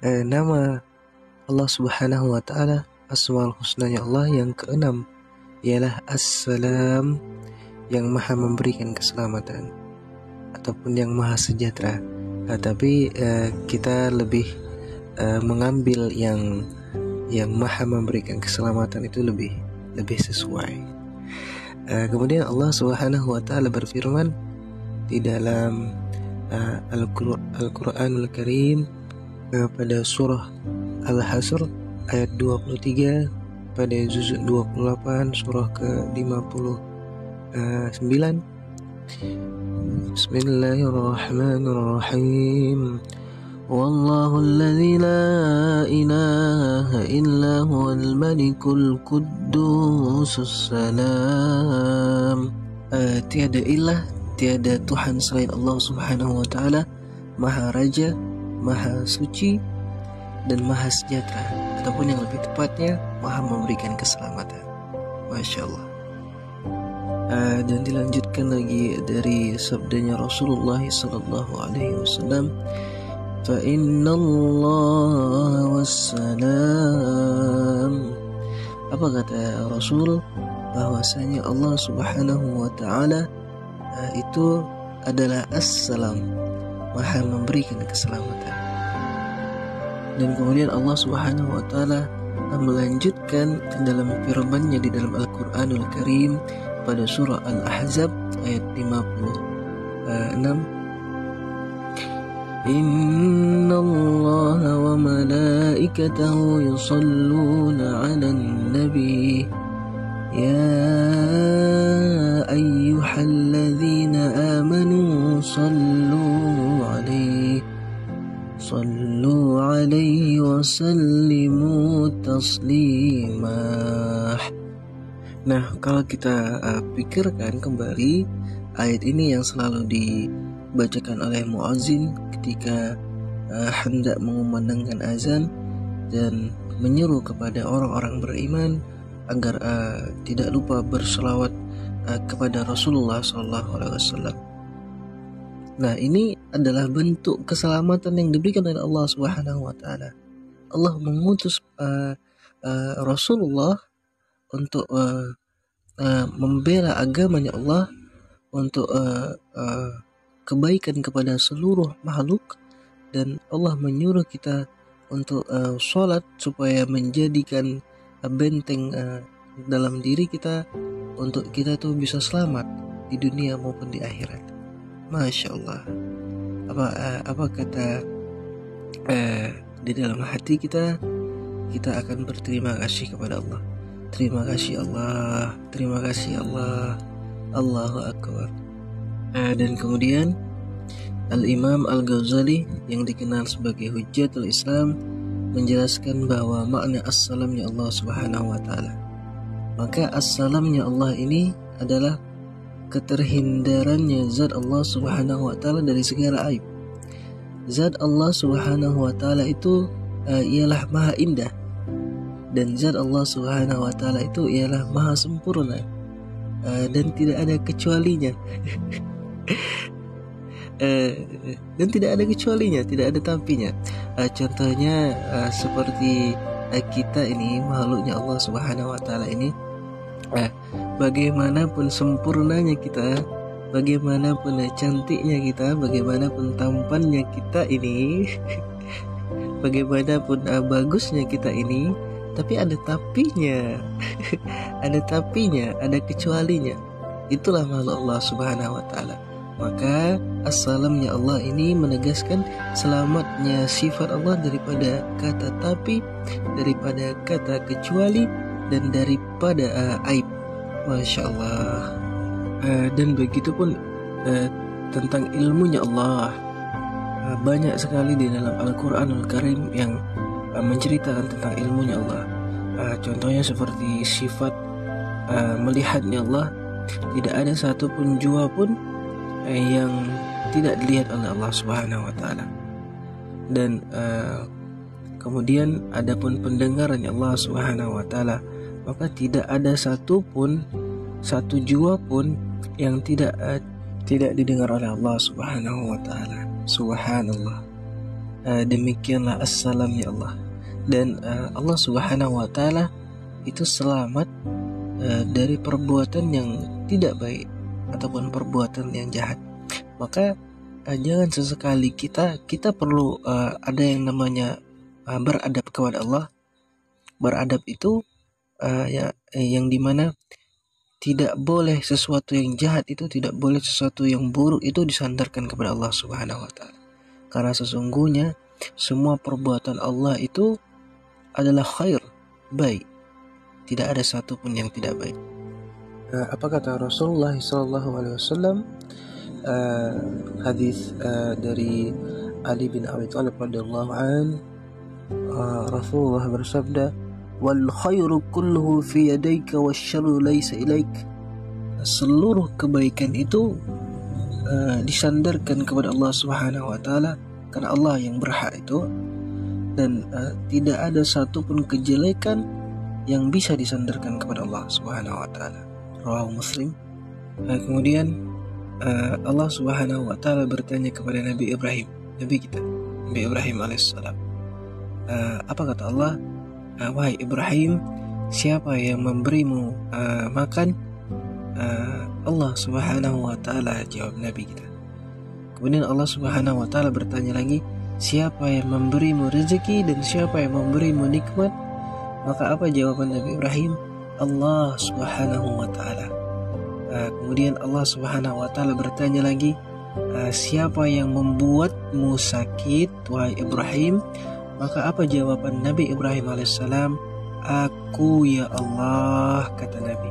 Nama Allah Subhanahu wa Ta'ala, Asmaul Husnanya Allah yang keenam ialah As-Salam, yang maha memberikan keselamatan ataupun yang maha sejahtera. Tapi kita lebih mengambil yang maha memberikan keselamatan itu lebih sesuai. Kemudian Allah Subhanahu wa Ta'ala berfirman di dalam Al-Quranul Karim pada surah Al-Hasr ayat 23, pada juz 28 surah ke-59. Bismillahirrahmanirrahim. Wallahu alladzi la ilaha illa huwal malikul quddusus salam. Tiada ilah, tiada Tuhan selain Allah Subhanahu wa Ta'ala, Maha Raja, Maha Suci, dan Maha Sejahtera, ataupun yang lebih tepatnya Maha memberikan keselamatan. Masya Allah. Dan dilanjutkan lagi dari sabdanya Rasulullah sallallahu alaihi wasallam, fa innallaha wassalam. Apa kata Rasul? Bahwasanya Allah Subhanahu wa Ta'ala itu adalah As-Salam, Maha memberikan keselamatan. Dan kemudian Allah Subhanahu wa Ta'ala melanjutkan dalam firman-Nya di dalam Al-Qur'anul Karim pada surah Al-Ahzab ayat 56. Innallaha wa malaikatahu yusalluna 'alan nabi ya ayyuhalladzina amanu sallu 'alaihi wa sallimu taslimah. Nah, kalau kita pikirkan kembali ayat ini yang selalu dibacakan oleh muazzin ketika hendak mengumandangkan azan dan menyeru kepada orang-orang beriman agar tidak lupa berselawat kepada Rasulullah SAW. Nah, ini adalah bentuk keselamatan yang diberikan oleh Allah Subhanahu wa Ta'ala. Allah mengutus Rasulullah untuk membela agamanya Allah, untuk kebaikan kepada seluruh makhluk, dan Allah menyuruh kita untuk sholat supaya menjadikan benteng dalam diri kita untuk kita tuh bisa selamat di dunia maupun di akhirat. Masya Allah. Apa kata di dalam hati kita akan berterima kasih kepada Allah. Terima kasih Allah, terima kasih Allah, Allahu Akbar. Dan kemudian Al-Imam Al-Ghazali yang dikenal sebagai Hujjatul Islam menjelaskan bahwa makna as-salamnya Allah Subhanahu wa Ta'ala. Maka as-salamnya Allah ini adalah keterhindarannya zat Allah Subhanahu wa Ta'ala dari segala aib. Zat Allah Subhanahu wa Ta'ala itu ialah maha indah, dan zat Allah Subhanahu wa Ta'ala itu ialah maha sempurna, dan tidak ada kecualinya. Dan tidak ada kecualinya, tidak ada tampinya. Contohnya seperti kita ini, makhluknya Allah Subhanahu wa Ta'ala ini, bagaimanapun sempurnanya kita, bagaimanapun cantiknya kita, bagaimanapun tampannya kita ini, bagaimanapun bagusnya kita ini, tapi ada tapinya. Ada tapinya, ada kecualinya. Itulah makhluk Allah Subhanahu wa Ta'ala. Maka as-salamnya Allah ini menegaskan selamatnya sifat Allah daripada kata tapi, daripada kata kecuali, dan daripada aib. Masya Allah. Dan begitu pun tentang ilmunya Allah. Banyak sekali di dalam Al-Quranul Karim yang menceritakan tentang ilmunya Allah. Contohnya seperti sifat melihatnya Allah. Tidak ada satupun jua pun yang tidak dilihat oleh Allah Subhanahu wa Ta'ala. Dan kemudian adapun pendengarannya Allah Subhanahu wa Ta'ala, maka tidak ada satu jua pun yang tidak didengar oleh Allah Subhanahu wa Ta'ala. Subhanallah. Demikianlah assalam ya Allah. Dan Allah Subhanahu wa Ta'ala itu selamat dari perbuatan yang tidak baik ataupun perbuatan yang jahat. Maka jangan sesekali kita perlu ada yang namanya beradab kepada Allah. Beradab itu yang dimana tidak boleh sesuatu yang jahat itu, tidak boleh sesuatu yang buruk itu disandarkan kepada Allah Subhanahu wa Ta'ala. Karena sesungguhnya semua perbuatan Allah itu adalah khair, baik. Tidak ada satupun yang tidak baik. Apa kata Rasulullah SAW? Hadis dari Ali bin Abi Thalib radhiyallahu an, Rasulullah bersabda, wal khairu kulluhu fi yadayka wasyarru laysa ilaik. Seluruh kebaikan itu disandarkan kepada Allah Subhanahu wa Ta'ala, karena Allah yang berhak itu, dan tidak ada satupun kejelekan yang bisa disandarkan kepada Allah Subhanahu wa Ta'ala. Rawahu Muslim. Kemudian Allah Subhanahu wa Ta'ala bertanya kepada Nabi Ibrahim, Nabi kita, Nabi Ibrahim alaihissalam. Apa kata Allah? Wahai Ibrahim, siapa yang memberimu makan? Allah Subhanahu wa Ta'ala, jawab Nabi kita. Kemudian Allah Subhanahu wa Ta'ala bertanya lagi, siapa yang memberimu rezeki dan siapa yang memberimu nikmat? Maka apa jawaban Nabi Ibrahim? Allah Subhanahu wa Ta'ala. Kemudian Allah Subhanahu wa Ta'ala bertanya lagi, siapa yang membuatmu sakit, wahai Ibrahim? Maka apa jawaban Nabi Ibrahim alaihissalam? Aku ya Allah, kata Nabi.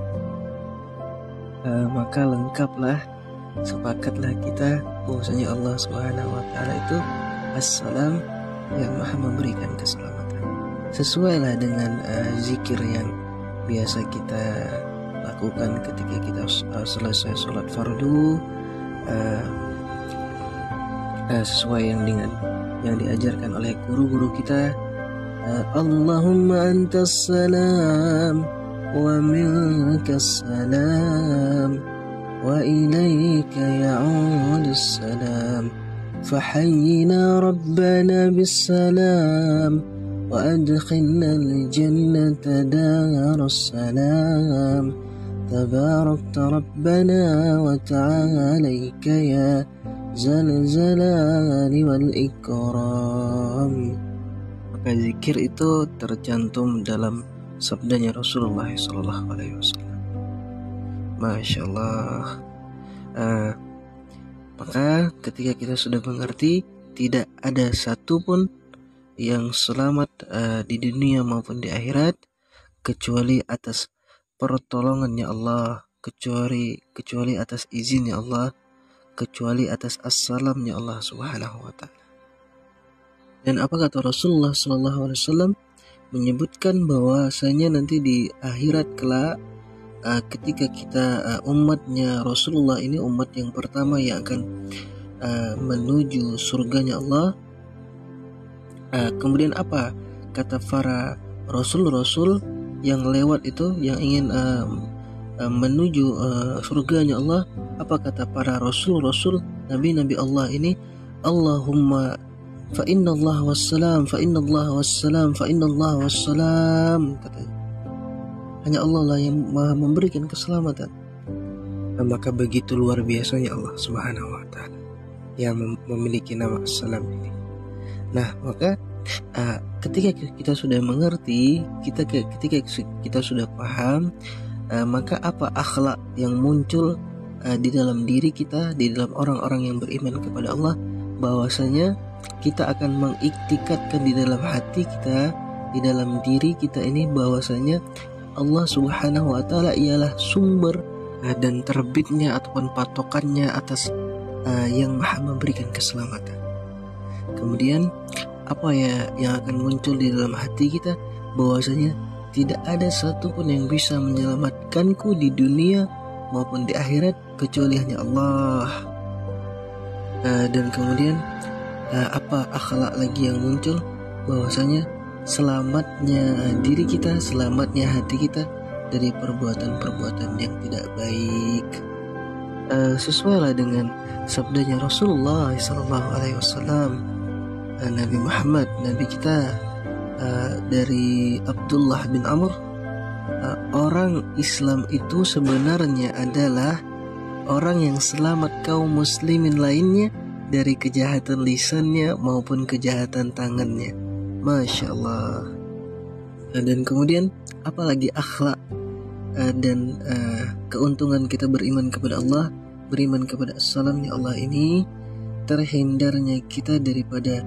Maka lengkaplah, sepakatlah kita bahwasanya Allah Subhanahu wa Ta'ala itu Assalam, yang maha memberikan keselamatan. Sesuailah dengan zikir yang biasa kita lakukan ketika kita selesai sholat fardu, sesuai yang dengan yang diajarkan oleh guru-guru kita. Allahumma antas salam wa minkas salam wa ilaika ya'udus salam fahayyina rabbana bis salam wa adkhilna al-jannata daras salam tabarakta rabbana wa ta'alaika ya zalzalani wal ikram. Maka zikir itu tercantum dalam sabdanya Rasulullah SAW. Masya Allah. Maka ketika kita sudah mengerti tidak ada satupun yang selamat di dunia maupun di akhirat kecuali atas pertolongannya Allah, kecuali atas izinnya Allah, kecuali atas assalamnya Allah Subhanahu wa Ta'ala. Dan apa kata Rasulullah SAW? Menyebutkan bahwasanya nanti di akhirat kelak, ketika kita umatnya Rasulullah ini umat yang pertama yang akan menuju surganya Allah. Kemudian apa kata para rasul-rasul yang lewat itu, yang ingin menuju surganya Allah? Apa kata para rasul-rasul, nabi-nabi Allah ini? Allahumma fa inna Allah wassalam, fa inna Allah wassalam, fa inna Allah wassalam, katanya. Hanya Allah lah yang maha memberikan keselamatan. Maka begitu luar biasanya Allah Subhanahu wa Ta'ala yang memiliki nama Assalam ini. Nah, maka ketika kita sudah mengerti, ketika kita sudah paham, maka apa akhlak yang muncul di dalam diri kita, di dalam orang-orang yang beriman kepada Allah, bahwasanya kita akan mengiktikadkan di dalam hati kita, di dalam diri kita ini, bahwasanya Allah Subhanahu wa Ta'ala ialah sumber dan terbitnya ataupun patokannya atas yang maha memberikan keselamatan. Kemudian apa ya yang akan muncul di dalam hati kita? Bahwasanya tidak ada satupun yang bisa menyelamatkanku di dunia maupun di akhirat kecuali hanya Allah. Dan kemudian apa akhlak lagi yang muncul? Bahwasanya selamatnya diri kita, selamatnya hati kita dari perbuatan-perbuatan yang tidak baik. Sesuailah dengan sabdanya Rasulullah SAW. Nabi Muhammad, Nabi kita dari Abdullah bin Amr, orang Islam itu sebenarnya adalah orang yang selamat kaum muslimin lainnya dari kejahatan lisannya maupun kejahatan tangannya. Masya Allah. Dan kemudian apalagi akhlak dan keuntungan kita beriman kepada Allah, beriman kepada as-salamnya Allah ini, terhindarnya kita daripada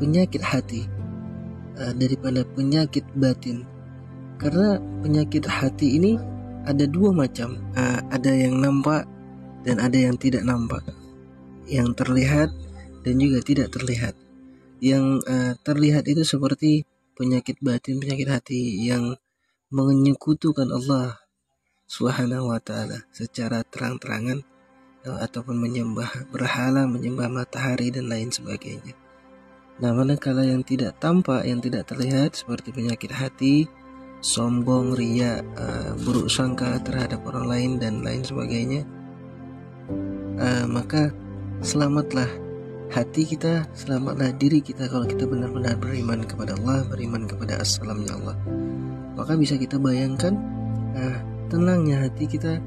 penyakit hati, daripada penyakit batin. Karena penyakit hati ini ada dua macam, ada yang nampak dan ada yang tidak nampak, yang terlihat dan juga tidak terlihat. Yang terlihat itu seperti penyakit batin, penyakit hati yang menyekutukan Allah Subhanahu wa ta'ala secara terang-terangan, ataupun menyembah berhala, menyembah matahari dan lain sebagainya. Nah, manakala yang tidak tampak, yang tidak terlihat seperti penyakit hati, sombong, riya, buruk sangka terhadap orang lain dan lain sebagainya, maka selamatlah hati kita, selamatlah diri kita kalau kita benar-benar beriman kepada Allah, beriman kepada as-salamnya Allah. Maka bisa kita bayangkan tenangnya hati kita,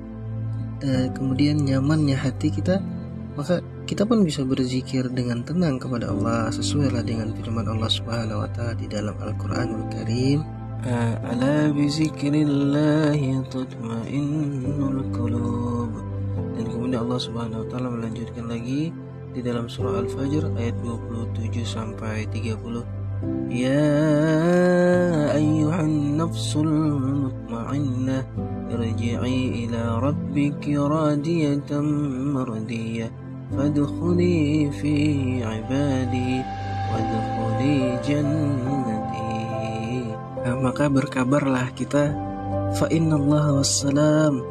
kemudian nyamannya hati kita, maka kita pun bisa berzikir dengan tenang kepada Allah, sesuailah dengan firman Allah Subhanahu wa ta'ala di dalam Al-Qur'anul Karim, ala bi zikrillahi tatma'innul qulub. Dan kemudian Allah Subhanahu wa ta'ala melanjutkan lagi di dalam surah Al-Fajr ayat 27 sampai 30. Ya ayyuhan nafsul mutma'innah irji'i ila rabbiki radiyatan mardiyah fadkhuli fi ibadi wadkhuli jannati. Maka berkabarlah kita, fa innallaha wassalam,